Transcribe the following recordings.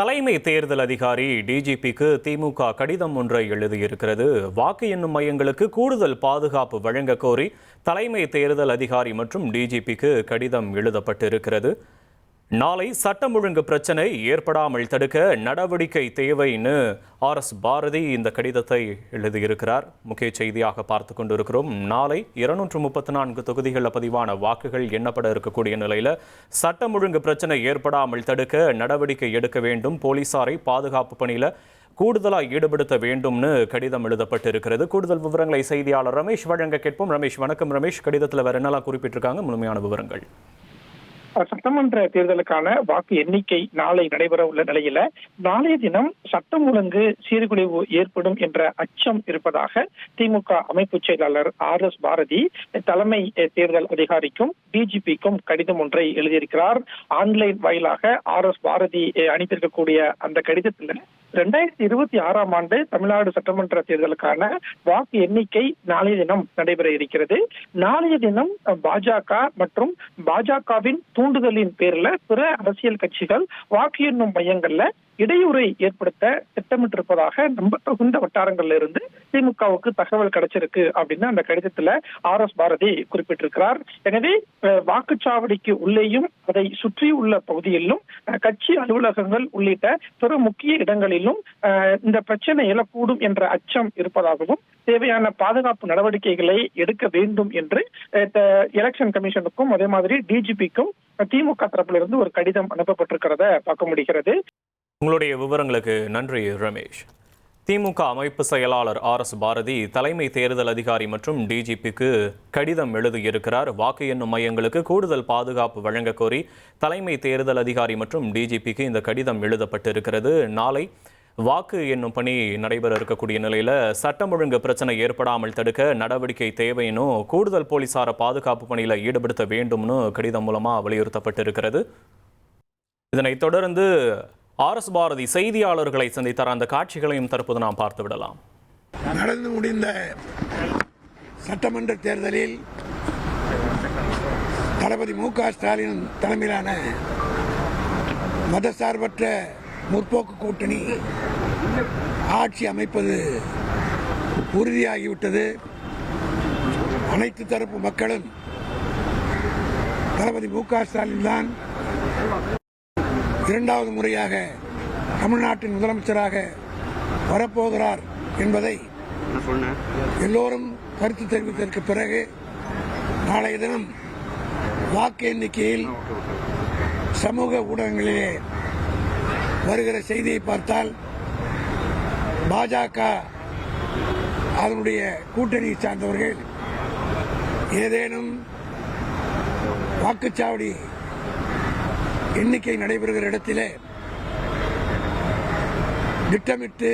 தலைமை தேர்தல் அதிகாரி டிஜிபிக்கு திமுக கடிதம் ஒன்றை எழுதியிருக்கிறது. வாக்கு எண்ணும் மையங்களுக்கு கூடுதல் பாதுகாப்பு வழங்க கோரி தலைமை தேர்தல் அதிகாரி மற்றும் டிஜிபிக்கு கடிதம் எழுதப்பட்டிருக்கிறது. நாளை சட்டம் ஒழுங்கு பிரச்சனை ஏற்படாமல் தடுக்க நடவடிக்கை தேவைன்னு RS பாரதி இந்த கடிதத்தை எழுதியிருக்கிறார். முக்கிய செய்தியாக பார்த்து கொண்டிருக்கிறோம். நாளை 234 தொகுதிகளில் பதிவான வாக்குகள் எண்ணப்பட இருக்கக்கூடிய நிலையில் சட்டம் ஒழுங்கு பிரச்சனை ஏற்படாமல் தடுக்க நடவடிக்கை எடுக்க வேண்டும், போலீசாரை பாதுகாப்பு பணியில் கூடுதலாக ஈடுபடுத்த வேண்டும்னு கடிதம் எழுதப்பட்டிருக்கிறது. கூடுதல் விவரங்களை செய்தியாளர் ரமேஷ் வழங்க கேட்போம். ரமேஷ், வணக்கம். ரமேஷ், கடிதத்தில் வேற என்னெல்லாம் குறிப்பிட்டிருக்காங்க? முழுமையான விவரங்கள். சட்டமன்ற தேர்தலுக்கான வாக்கு எண்ணிக்கை நாளை நடைபெற உள்ள நிலையில நாளைய தினம் சட்டம் ஒழுங்கு சீர்குலைவு ஏற்படும் என்ற அச்சம் இருப்பதாக திமுக அமைப்பு செயலாளர் RS பாரதி தலைமை தேர்தல் அதிகாரிக்கும் டிஜிபிக்கும் கடிதம் ஒன்றை எழுதியிருக்கிறார். ஆன்லைன் வாயிலாக RS பாரதி அனுப்பியிருக்கக்கூடிய அந்த கடிதத்தில் 2026ஆம் ஆண்டு தமிழ்நாடு சட்டமன்ற தேர்தலுக்கான வாக்கு எண்ணிக்கை நாளைய தினம் நடைபெற இருக்கிறது. நாளைய தினம் பாஜக மற்றும் பாஜகவின் தூண்டுதலின் பேர்ல பிற அரசியல் கட்சிகள் வாக்கு எண்ணும் மையங்கள்ல இடையூறை ஏற்படுத்த திட்டமிட்டிருப்பதாக நம்ப தகுந்த வட்டாரங்கள்ல இருந்து திமுகவுக்கு தகவல் கிடைச்சிருக்கு அப்படின்னு அந்த கடிதத்துல RS பாரதி குறிப்பிட்டிருக்கிறார். எனவே வாக்குச்சாவடிக்கு உள்ளேயும் அதை சுற்றி உள்ள பகுதியிலும் கட்சி அலுவலகங்கள் உள்ளிட்ட பிற முக்கிய இடங்களிலும் இந்த பிரச்சனை எழக்கூடும் என்ற அச்சம் இருப்பதாகவும் தேவையான பாதுகாப்பு நடவடிக்கைகளை எடுக்க வேண்டும் என்று எலெக்ஷன் கமிஷனுக்கும் அதே மாதிரி டிஜிபிக்கும் திமுக தரப்பிலிருந்து ஒரு கடிதம் அனுப்பப்பட்டிருக்கிறத பார்க்க முடிகிறது. உங்களுடைய விவரங்களுக்கு நன்றி ரமேஷ். திமுக அமைப்பு செயலாளர் RS பாரதி தலைமை தேர்தல் அதிகாரி மற்றும் டிஜிபிக்கு கடிதம் எழுதியிருக்கிறார். வாக்கு எண்ணும் மையங்களுக்கு கூடுதல் பாதுகாப்பு வழங்க கோரி தலைமை தேர்தல் அதிகாரி மற்றும் டிஜிபிக்கு இந்த கடிதம் எழுதப்பட்டிருக்கிறது. நாளை வாக்கு எண்ணும் பணி நடைபெற இருக்கக்கூடிய நிலையில் சட்டம் ஒழுங்கு பிரச்சனை ஏற்படாமல் தடுக்க நடவடிக்கை தேவைன்னு கூடுதல் போலீசார பாதுகாப்பு பணியில் ஈடுபடுத்த வேண்டும்னு கடிதம் மூலமாக வலியுறுத்தப்பட்டிருக்கிறது. இதனைத் தொடர்ந்து RS பாரதி செய்தியாளர்களை சந்தித்தார். அந்த காட்சிகளையும் தற்போது நாம் பார்த்து விடலாம். நடந்து முடிந்த சட்டமன்ற தேர்தலில் தளபதி MK ஸ்டாலின் தலைமையிலான மதசார்பற்ற முற்போக்கு கூட்டணி ஆட்சி அமைப்பது உறுதியாகிவிட்டது. அனைத்து தரப்பு மக்களும் தளபதி MK ஸ்டாலின் தான் இரண்டாவது முறையாக தமிழ்நாட்டின் முதலமைச்சராக வரப்போகிறார் என்பதை எல்லோரும் கருத்து தெரிவித்ததற்கு பிறகு நாளைய தினம் வாக்கு எண்ணிக்கையில் சமூக ஊடகங்களிலே வருகிற செய்தியை பார்த்தால் பாஜக அதனுடைய கூட்டணியை சார்ந்தவர்கள் ஏதேனும் வாக்குச்சாவடி எண்ணிக்கை நடைபெறுகிற இடத்திலே திட்டமிட்டு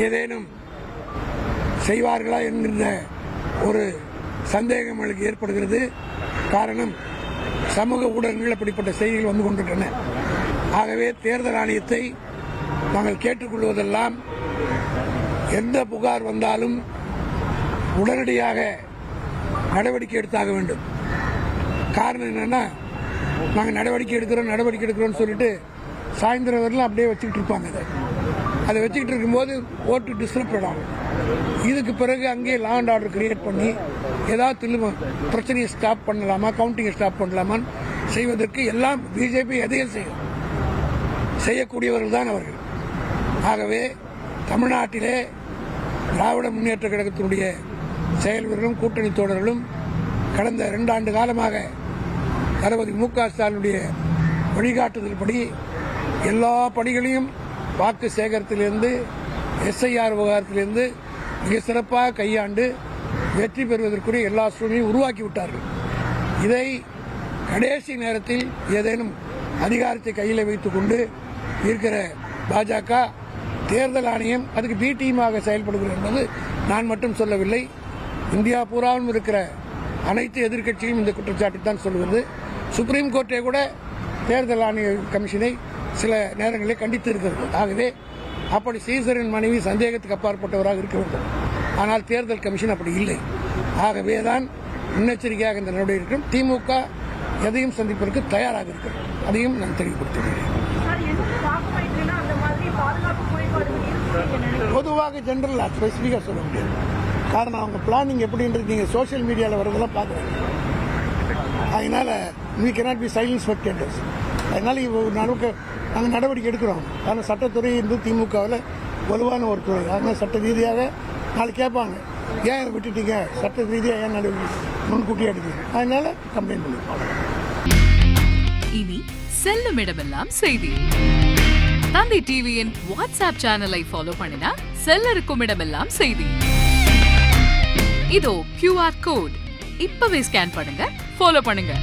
ஏதேனும் செய்வார்களா என்கின்ற ஒரு சந்தேகம் எனக்கு ஏற்படுகிறது. காரணம், சமூக ஊடகங்கள் அப்படிப்பட்ட செய்திகள் வந்து கொண்டிருக்கின்றன. ஆகவே தேர்தல் ஆணையத்தை நாங்கள் கேட்டுக்கொள்வதெல்லாம் எந்த புகார் வந்தாலும் உடனடியாக நடவடிக்கை எடுத்தாக வேண்டும். காரணம் என்னன்னா, நாங்கள் நடவடிக்கை எடுக்கிறோம்னு சொல்லிட்டு சாயந்தரம் வரலாம் அப்படியே வச்சுக்கிட்டு இருப்பாங்க. அதை வச்சுக்கிட்டு இருக்கும்போது ஓட்டு டிஸ்டர்ப் ஆகும். இதுக்கு பிறகு அங்கேயே லா அண்ட் ஆர்டர் கிரியேட் பண்ணி ஏதாவது பிரச்சனையை ஸ்டாப் பண்ணலாமா, கவுண்டிங்கை ஸ்டாப் பண்ணலாமான்னு செய்வதற்கு எல்லாம் பிஜேபி எதையும் செய்யக்கூடியவர்கள் தான் அவர்கள். ஆகவே தமிழ்நாட்டிலே திராவிட முன்னேற்ற கழகத்தினுடைய செயல்வர்களும் கூட்டணி தோழர்களும் கடந்த 2 ஆண்டு காலமாக தளபதி MK ஸ்டாலினுடைய வழிகாட்டுதல்படி எல்லா பணிகளையும் வாக்கு சேகரத்திலிருந்து SIR விவகாரத்திலிருந்து மிக சிறப்பாக கையாண்டு வெற்றி பெறுவதற்குரிய எல்லா சூழ்நிலையும் உருவாக்கிவிட்டார்கள். இதை கடைசி நேரத்தில் ஏதேனும் அதிகாரத்தை கையில் வைத்துக் கொண்டு இருக்கிற பாஜக தேர்தல் ஆணையம் அதுக்கு பி டீமாக செயல்படுகிறது என்பது நான் மட்டும் சொல்லவில்லை. இந்தியா பூராவும் இருக்கிற அனைத்து எதிர்க்கட்சியும் இந்த குற்றச்சாட்டை தான் சொல்கிறது. சுப்ரீம் கோர்ட்டே கூட தேர்தல் ஆணைய கமிஷனை சில நேரங்களில் கண்டித்து இருக்கிறது. ஆகவே அப்படி சீசரின் மனைவி சந்தேகத்துக்கு அப்பாற்பட்டவராக இருக்க வேண்டும். ஆனால் தேர்தல் கமிஷன் அப்படி இல்லை. ஆகவே தான் முன்னெச்சரிக்கையாக இந்த நடவடிக்கை இருக்கும். திமுக எதையும் சந்திப்பதற்கு தயாராக இருக்கிறது. அதையும் நான் தெளிவுபடுத்துகிறேன். பொதுவாக ஜென்ரல் ஸ்பெசிஃபிக்காக சொல்ல முடியாது. காரணம் அவங்க பிளானிங் எப்படின்றது நீங்கள் சோஷியல் மீடியாவில் வரதெல்லாம் பார்க்குறீங்க. அதனால we cannot be silent spectators. அதனால நமக்கு நாங்கள் நடவடிக்கை எடுக்கிறோம். ஆனால் சட்டத்துறை இருந்து திமுகவில் வலுவான ஒரு துறை. அதனால் சட்ட ரீதியாக நாளைக்கு கேட்பாங்க, ஏன் விட்டுட்டீங்க, சட்ட ரீதியாக ஏன் நடவடிக்கை முன்கூட்டியே எடுக்கிறீங்க. அதனால கம்ப்ளைண்ட் பண்ணிருப்பாங்க. இனி செல்லும் இடமெல்லாம் செய்தி. தந்தை டிவியின் வாட்ஸ்அப் சேனலை ஃபாலோ பண்ணினா செல்ல இருக்கும் இடமெல்லாம் செய்தி. இதோ QR கோட் இப்பவே ஸ்கேன் பண்ணுங்க, ஃபாலோ பண்ணுங்க.